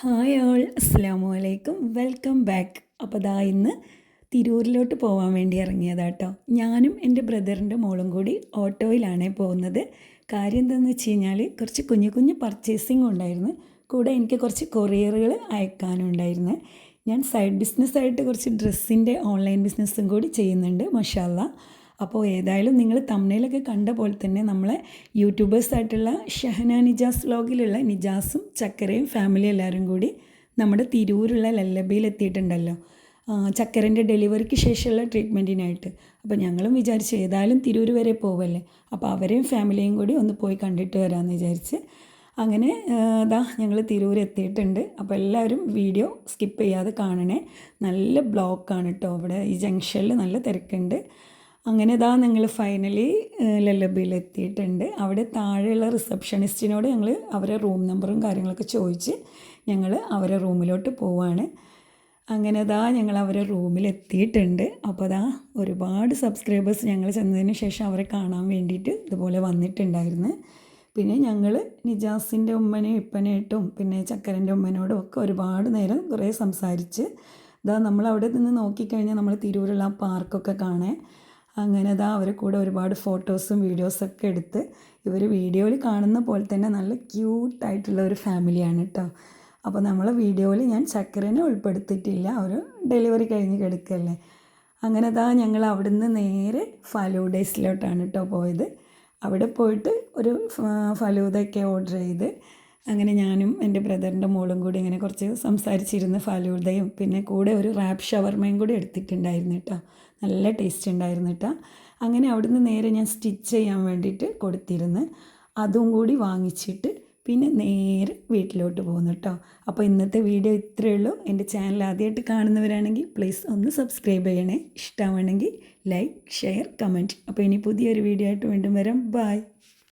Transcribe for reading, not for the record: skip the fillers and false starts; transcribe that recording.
Hi all, അസ്സലാമു അലൈക്കും, welcome back. അപ്പോൾ ദാ ഇന്ന് തിരൂരിലോട്ട് പോകാൻ വേണ്ടി ഇറങ്ങിയതാട്ടോ. ഞാനും എൻ്റെ ബ്രദറിൻ്റെ മോളും കൂടി ഓട്ടോയിലാണ് പോകുന്നത്. കാര്യം എന്താണെന്ന് വെച്ച് കഴിഞ്ഞാൽ കുറച്ച് കുഞ്ഞു കുഞ്ഞു പർച്ചേസിങ് ഉണ്ടായിരുന്നു. കൂടെ എനിക്ക് കുറച്ച് കൊറിയറുകൾ അയക്കാനും ഉണ്ടായിരുന്നു. ഞാൻ സൈഡ് ബിസിനസ്സായിട്ട് കുറച്ച് ഡ്രസ്സിൻ്റെ ഓൺലൈൻ ബിസിനസ്സും കൂടി ചെയ്യുന്നുണ്ട്, മാഷാ അല്ലാ. അപ്പോൾ ഏതായാലും നിങ്ങൾ തംബ്നെയിലൊക്കെ കണ്ട പോലെ തന്നെ നമ്മളെ യൂട്യൂബേഴ്സായിട്ടുള്ള ഷഹന നിജാസ് വ്ലോഗിലുള്ള നിജാസും ചക്കരയും ഫാമിലി എല്ലാവരും കൂടി നമ്മുടെ തിരൂരുള്ള ലല്ലബിയിൽ എത്തിയിട്ടുണ്ടല്ലോ, ചക്കരൻ്റെ ഡെലിവറിക്ക് ശേഷമുള്ള ട്രീറ്റ്മെൻറ്റിനായിട്ട്. അപ്പോൾ ഞങ്ങളും വിചാരിച്ച് ഏതായാലും തിരൂർ വരെ പോവല്ലേ, അപ്പോൾ അവരെയും ഫാമിലിയും കൂടി ഒന്ന് പോയി കണ്ടിട്ട് വരാമെന്ന് വിചാരിച്ച് അങ്ങനെ ഞങ്ങൾ തിരൂർ എത്തിയിട്ടുണ്ട്. അപ്പോൾ എല്ലാവരും വീഡിയോ സ്കിപ്പ് ചെയ്യാതെ കാണണേ. നല്ല ബ്ലോക്കാണ് കേട്ടോ, ഇവിടെ ഈ ജംഗ്ഷനിൽ നല്ല തിരക്കുണ്ട്. അങ്ങനെ ഞങ്ങൾ ഫൈനലി ലല്ലബിയിൽ എത്തിയിട്ടുണ്ട്. അവിടെ താഴെയുള്ള റിസപ്ഷനിസ്റ്റിനോട് ഞങ്ങൾ അവരെ റൂം നമ്പറും കാര്യങ്ങളൊക്കെ ചോദിച്ച് ഞങ്ങൾ അവരെ റൂമിലോട്ട് പോവാണ്. അങ്ങനെ ഞങ്ങൾ അവരെ റൂമിൽ എത്തിയിട്ടുണ്ട്. അപ്പോൾ ഒരുപാട് സബ്സ്ക്രൈബേഴ്സ് ഞങ്ങൾ ചെന്നതിന് ശേഷം അവരെ കാണാൻ വേണ്ടിയിട്ട് ഇതുപോലെ വന്നിട്ടുണ്ടായിരുന്നു. പിന്നെ ഞങ്ങൾ നിജാസിൻ്റെ ഉമ്മനെയും ഇപ്പനായിട്ടും പിന്നെ ചക്കരൻ്റെ ഉമ്മനോടും ഒക്കെ ഒരുപാട് നേരം കുറേ സംസാരിച്ച് നമ്മൾ അവിടെ നിന്ന് നോക്കിക്കഴിഞ്ഞാൽ നമ്മൾ തിരൂരുള്ള ആ പാർക്കൊക്കെ കാണാൻ. അങ്ങനെ അവരെ കൂടെ ഒരുപാട് ഫോട്ടോസും വീഡിയോസൊക്കെ എടുത്ത് ഇവർ വീഡിയോയിൽ കാണുന്ന പോലെ തന്നെ നല്ല ക്യൂട്ടായിട്ടുള്ള ഒരു ഫാമിലിയാണ് കേട്ടോ. അപ്പോൾ നമ്മളെ വീഡിയോയിൽ ഞാൻ ചക്കരനെ ഉൾപ്പെടുത്തിയിട്ടില്ല, അവർ ഡെലിവറി കഴിഞ്ഞ് കിടക്കല്ലേ. അങ്ങനെ ഞങ്ങൾ അവിടുന്ന് നേരെ ഫലൂഡേസിലോട്ടാണ് കേട്ടോ പോയത്. അവിടെ പോയിട്ട് ഒരു ഫലൂദയൊക്കെ ഓർഡർ ചെയ്ത് അങ്ങനെ ഞാനും എൻ്റെ ബ്രദറിൻ്റെ മോളും കൂടി ഇങ്ങനെ കുറച്ച് സംസാരിച്ചിരുന്ന് ഫലൂദയും പിന്നെ കൂടെ ഒരു റാപ്പ് ഷവർമയും കൂടി എടുത്തിട്ടുണ്ടായിരുന്നു കേട്ടോ. നല്ല ടേസ്റ്റ് ഉണ്ടായിരുന്നു കേട്ടോ. അങ്ങനെ അവിടുന്ന് നേരെ ഞാൻ സ്റ്റിച്ച് ചെയ്യാൻ വേണ്ടിയിട്ട് കൊടുത്തിരുന്ന് അതും കൂടി വാങ്ങിച്ചിട്ട് പിന്നെ നേരെ വീട്ടിലോട്ട് പോകുന്നു കേട്ടോ. അപ്പോൾ ഇന്നത്തെ വീഡിയോ ഇത്രയേ ഉള്ളൂ. എൻ്റെ ചാനൽ ആദ്യമായിട്ട് കാണുന്നവരാണെങ്കിൽ പ്ലീസ് ഒന്ന് സബ്സ്ക്രൈബ് ചെയ്യണേ. ഇഷ്ടമാണെങ്കിൽ ലൈക്ക്, ഷെയർ, കമൻറ്റ്. അപ്പോൾ ഇനി പുതിയൊരു വീഡിയോ ആയിട്ട് വീണ്ടും വരാം. ബൈ.